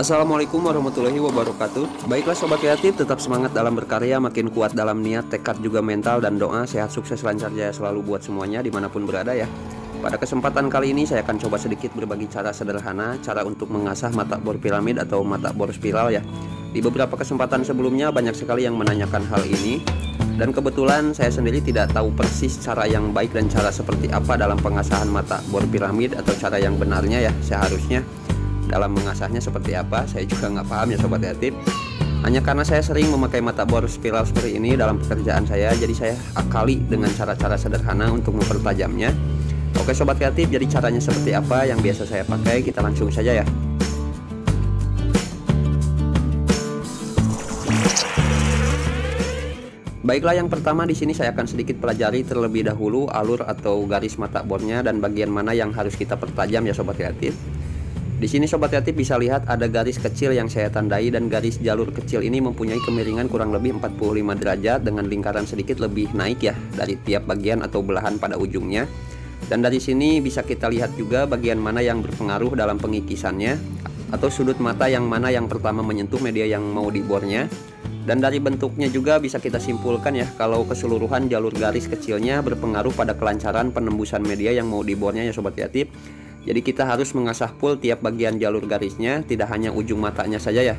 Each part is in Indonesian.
Assalamualaikum warahmatullahi wabarakatuh. Baiklah sobat kreatif, tetap semangat dalam berkarya, makin kuat dalam niat, tekad juga mental dan doa. Sehat, sukses, lancar jaya selalu buat semuanya dimanapun berada ya. Pada kesempatan kali ini saya akan coba sedikit berbagi cara sederhana, cara untuk mengasah mata bor piramid atau mata bor spiral ya. Di beberapa kesempatan sebelumnya banyak sekali yang menanyakan hal ini, dan kebetulan saya sendiri tidak tahu persis cara yang baik dan cara seperti apa dalam pengasahan mata bor piramid atau cara yang benarnya ya seharusnya. Dalam mengasahnya seperti apa, saya juga nggak paham ya sobat kreatif. Hanya karena saya sering memakai mata bor spiral seperti ini dalam pekerjaan saya, jadi saya akali dengan cara-cara sederhana untuk mempertajamnya. Oke sobat kreatif, jadi caranya seperti apa yang biasa saya pakai, kita langsung saja ya. Baiklah, yang pertama di sini saya akan sedikit pelajari terlebih dahulu alur atau garis mata bornya dan bagian mana yang harus kita pertajam ya sobat kreatif. Di sini sobat kreatif bisa lihat ada garis kecil yang saya tandai, dan garis jalur kecil ini mempunyai kemiringan kurang lebih 45 derajat dengan lingkaran sedikit lebih naik ya dari tiap bagian atau belahan pada ujungnya. Dan dari sini bisa kita lihat juga bagian mana yang berpengaruh dalam pengikisannya atau sudut mata yang mana yang pertama menyentuh media yang mau dibornya. Dan dari bentuknya juga bisa kita simpulkan ya kalau keseluruhan jalur garis kecilnya berpengaruh pada kelancaran penembusan media yang mau dibornya ya sobat kreatif. Jadi kita harus mengasah full tiap bagian jalur garisnya, tidak hanya ujung matanya saja ya.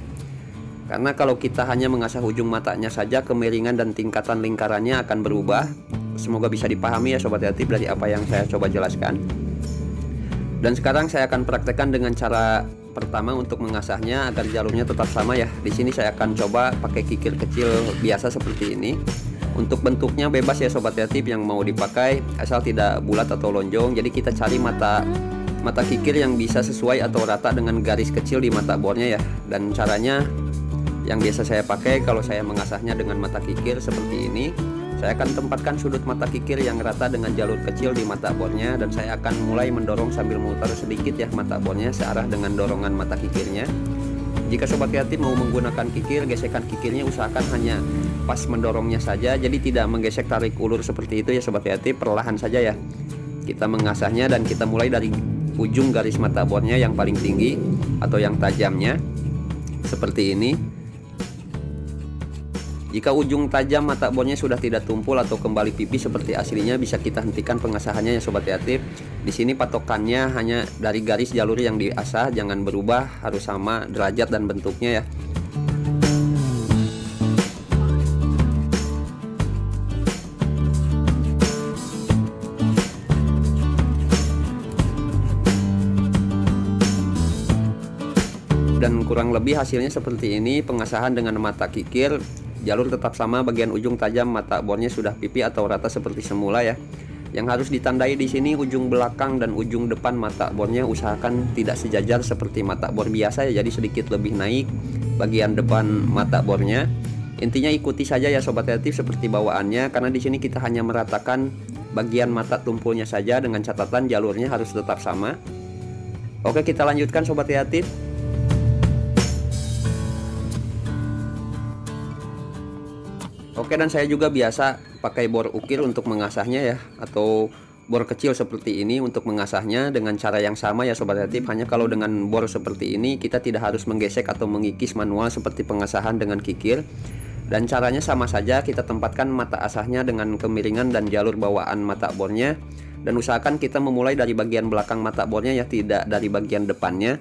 Karena kalau kita hanya mengasah ujung matanya saja, kemiringan dan tingkatan lingkarannya akan berubah. Semoga bisa dipahami ya sobat kreatif dari apa yang saya coba jelaskan. Dan sekarang saya akan praktekkan dengan cara pertama untuk mengasahnya agar jalurnya tetap sama ya. Di sini saya akan coba pakai kikir kecil biasa seperti ini. Untuk bentuknya bebas ya sobat kreatif yang mau dipakai, asal tidak bulat atau lonjong. Jadi kita cari mata kikir yang bisa sesuai atau rata dengan garis kecil di mata bornya ya. Dan caranya yang biasa saya pakai kalau saya mengasahnya dengan mata kikir seperti ini, saya akan tempatkan sudut mata kikir yang rata dengan jalur kecil di mata bornya, dan saya akan mulai mendorong sambil memutar sedikit ya mata bornya searah dengan dorongan mata kikirnya. Jika sobat kreatif mau menggunakan kikir, gesekan kikirnya usahakan hanya pas mendorongnya saja, jadi tidak menggesek tarik ulur seperti itu ya sobat kreatif. Perlahan saja ya kita mengasahnya, dan kita mulai dari ujung garis mata bornya yang paling tinggi atau yang tajamnya seperti ini. Jika ujung tajam mata bornya sudah tidak tumpul atau kembali pipih seperti aslinya, bisa kita hentikan pengasahannya ya sobat kreatif. Di sini patokannya hanya dari garis jalur yang diasah, jangan berubah, harus sama derajat dan bentuknya ya. Dan kurang lebih hasilnya seperti ini, pengasahan dengan mata kikir, jalur tetap sama, bagian ujung tajam mata bornya sudah pipih atau rata seperti semula ya. Yang harus ditandai di sini ujung belakang dan ujung depan mata bornya usahakan tidak sejajar seperti mata bor biasa ya, jadi sedikit lebih naik bagian depan mata bornya. Intinya ikuti saja ya sobat kreatif seperti bawaannya, karena di sini kita hanya meratakan bagian mata tumpulnya saja, dengan catatan jalurnya harus tetap sama. Oke, kita lanjutkan sobat kreatif. Oke, dan saya juga biasa pakai bor ukir untuk mengasahnya ya, atau bor kecil seperti ini untuk mengasahnya dengan cara yang sama ya sobat kreatif. Hanya kalau dengan bor seperti ini kita tidak harus menggesek atau mengikis manual seperti pengasahan dengan kikir. Dan caranya sama saja, kita tempatkan mata asahnya dengan kemiringan dan jalur bawaan mata bornya, dan usahakan kita memulai dari bagian belakang mata bornya ya, tidak dari bagian depannya,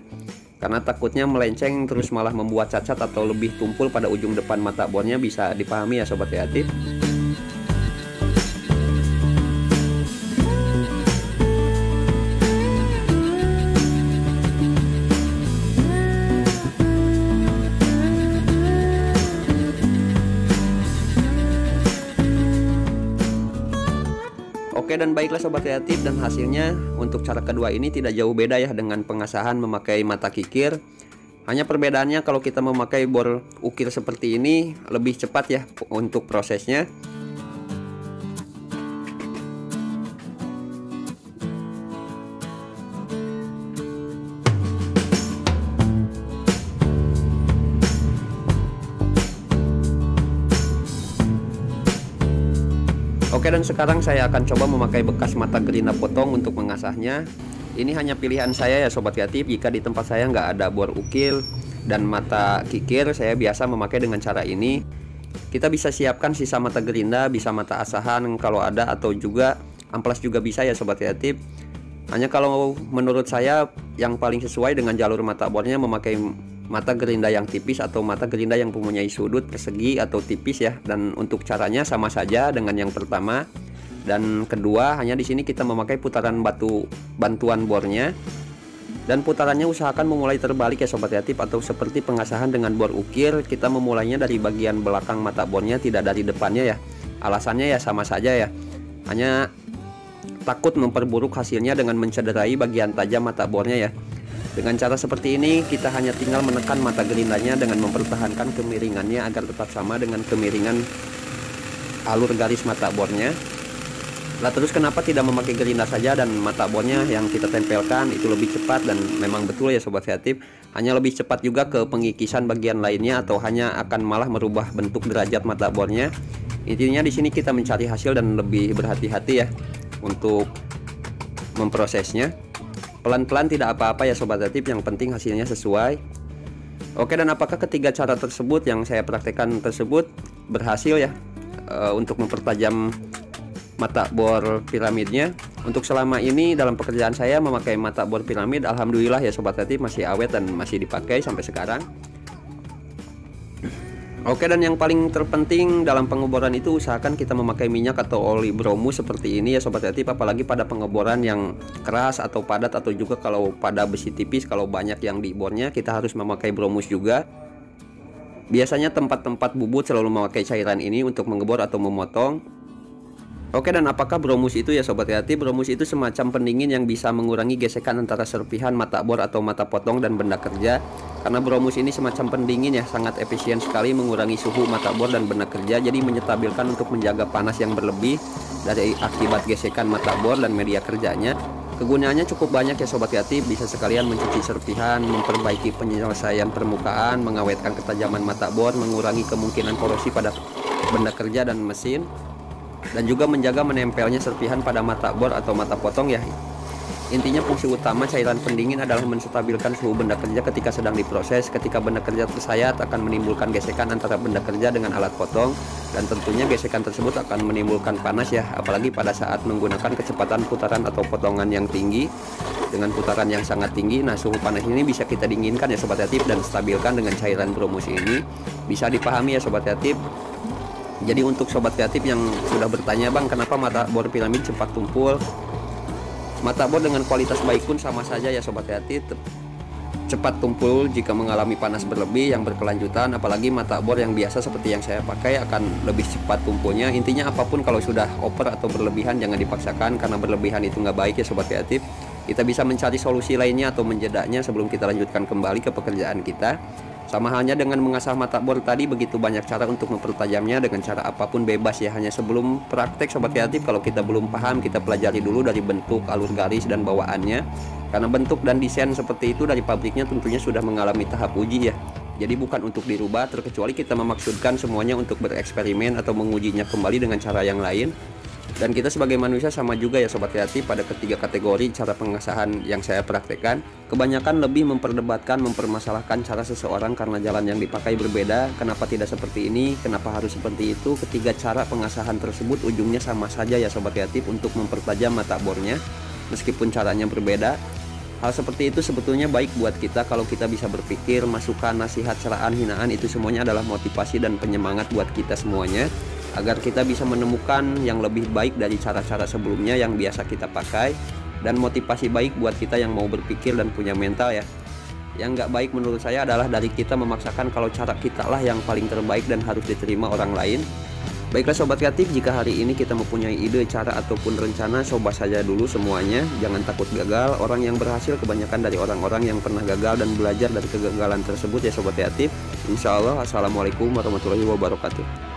karena takutnya melenceng terus malah membuat cacat atau lebih tumpul pada ujung depan mata bornya. Bisa dipahami ya sobat kreatif. Oke, dan baiklah sobat kreatif, dan hasilnya untuk cara kedua ini tidak jauh beda ya dengan pengasahan memakai mata kikir. Hanya perbedaannya kalau kita memakai bor ukir seperti ini lebih cepat ya untuk prosesnya. Oke, dan sekarang saya akan coba memakai bekas mata gerina potong untuk mengasahnya. Ini hanya pilihan saya ya sobat kreatif. Jika di tempat saya nggak ada bor ukir, dan mata kikir, saya biasa memakai dengan cara ini. Kita bisa siapkan sisa mata gerinda, bisa mata asahan kalau ada, atau juga amplas juga bisa ya sobat kreatif. Hanya kalau menurut saya yang paling sesuai dengan jalur mata bornya memakai mata gerinda yang tipis atau mata gerinda yang mempunyai sudut persegi atau tipis ya. Dan untuk caranya sama saja dengan yang pertama dan kedua, hanya di sini kita memakai putaran batu bantuan bornya. Dan putarannya usahakan memulai terbalik ya sobat kreatif, atau seperti pengasahan dengan bor ukir, kita memulainya dari bagian belakang mata bornya, tidak dari depannya ya. Alasannya ya sama saja ya, hanya takut memperburuk hasilnya dengan mencederai bagian tajam mata bornya ya. Dengan cara seperti ini kita hanya tinggal menekan mata gerindanya dengan mempertahankan kemiringannya agar tetap sama dengan kemiringan alur garis mata bornya. Lah terus kenapa tidak memakai gerinda saja dan mata bornya yang kita tempelkan itu lebih cepat, dan memang betul ya sobat kreatif, hanya lebih cepat juga ke pengikisan bagian lainnya, atau hanya akan malah merubah bentuk derajat mata bornya. Intinya di sini kita mencari hasil dan lebih berhati-hati ya untuk memprosesnya. Pelan-pelan tidak apa-apa ya sobat kreatif, yang penting hasilnya sesuai. Oke, dan apakah ketiga cara tersebut yang saya praktekkan tersebut berhasil ya untuk mempertajam mata bor piramidnya? Untuk selama ini dalam pekerjaan saya memakai mata bor piramid, alhamdulillah ya sobat kreatif masih awet dan masih dipakai sampai sekarang. Oke, dan yang paling terpenting dalam pengeboran itu usahakan kita memakai minyak atau oli bromus seperti ini ya sobat kreatif, apalagi pada pengeboran yang keras atau padat, atau juga kalau pada besi tipis kalau banyak yang di bornya kita harus memakai bromus juga. Biasanya tempat-tempat bubut selalu memakai cairan ini untuk mengebor atau memotong. Oke, dan apakah bromus itu ya sobat kreatif? Bromus itu semacam pendingin yang bisa mengurangi gesekan antara serpihan mata bor atau mata potong dan benda kerja. Karena bromus ini semacam pendingin ya, sangat efisien sekali mengurangi suhu mata bor dan benda kerja, jadi menyetabilkan untuk menjaga panas yang berlebih dari akibat gesekan mata bor dan media kerjanya. Kegunaannya cukup banyak ya sobat kreatif, bisa sekalian mencuci serpihan, memperbaiki penyelesaian permukaan, mengawetkan ketajaman mata bor, mengurangi kemungkinan korosi pada benda kerja dan mesin, dan juga menjaga menempelnya serpihan pada mata bor atau mata potong ya. Intinya fungsi utama cairan pendingin adalah menstabilkan suhu benda kerja ketika sedang diproses. Ketika benda kerja tersayat akan menimbulkan gesekan antara benda kerja dengan alat potong, dan tentunya gesekan tersebut akan menimbulkan panas ya, apalagi pada saat menggunakan kecepatan putaran atau potongan yang tinggi dengan putaran yang sangat tinggi. Nah, suhu panas ini bisa kita dinginkan ya sobat kreatif dan stabilkan dengan cairan bromus ini. Bisa dipahami ya sobat kreatif. Jadi untuk sobat kreatif yang sudah bertanya, bang kenapa mata bor piramid cepat tumpul? Mata bor dengan kualitas baik pun sama saja ya sobat kreatif, cepat tumpul jika mengalami panas berlebih yang berkelanjutan. Apalagi mata bor yang biasa seperti yang saya pakai akan lebih cepat tumpulnya. Intinya apapun kalau sudah over atau berlebihan jangan dipaksakan, karena berlebihan itu nggak baik ya sobat kreatif. Kita bisa mencari solusi lainnya atau menjedaknya sebelum kita lanjutkan kembali ke pekerjaan kita. Sama halnya dengan mengasah mata bor tadi, begitu banyak cara untuk mempertajamnya dengan cara apapun bebas ya. Hanya sebelum praktek sobat kreatif, kalau kita belum paham, kita pelajari dulu dari bentuk, alur garis, dan bawaannya. Karena bentuk dan desain seperti itu dari pabriknya tentunya sudah mengalami tahap uji ya. Jadi bukan untuk dirubah, terkecuali kita memaksudkan semuanya untuk bereksperimen atau mengujinya kembali dengan cara yang lain. Dan kita sebagai manusia sama juga ya sobat kreatif pada ketiga kategori cara pengasahan yang saya praktekkan. Kebanyakan lebih memperdebatkan, mempermasalahkan cara seseorang karena jalan yang dipakai berbeda. Kenapa tidak seperti ini? Kenapa harus seperti itu? Ketiga cara pengasahan tersebut ujungnya sama saja ya sobat kreatif, untuk mempertajam mata bornya meskipun caranya berbeda. Hal seperti itu sebetulnya baik buat kita kalau kita bisa berpikir, masukan, nasihat, cerahan, hinaan itu semuanya adalah motivasi dan penyemangat buat kita semuanya, agar kita bisa menemukan yang lebih baik dari cara-cara sebelumnya yang biasa kita pakai, dan motivasi baik buat kita yang mau berpikir dan punya mental ya. Yang nggak baik menurut saya adalah dari kita memaksakan kalau cara kita lah yang paling terbaik dan harus diterima orang lain. Baiklah sobat kreatif, jika hari ini kita mempunyai ide, cara ataupun rencana, coba saja dulu semuanya. Jangan takut gagal. Orang yang berhasil kebanyakan dari orang-orang yang pernah gagal dan belajar dari kegagalan tersebut ya sobat kreatif. Insya Allah. Assalamualaikum warahmatullahi wabarakatuh.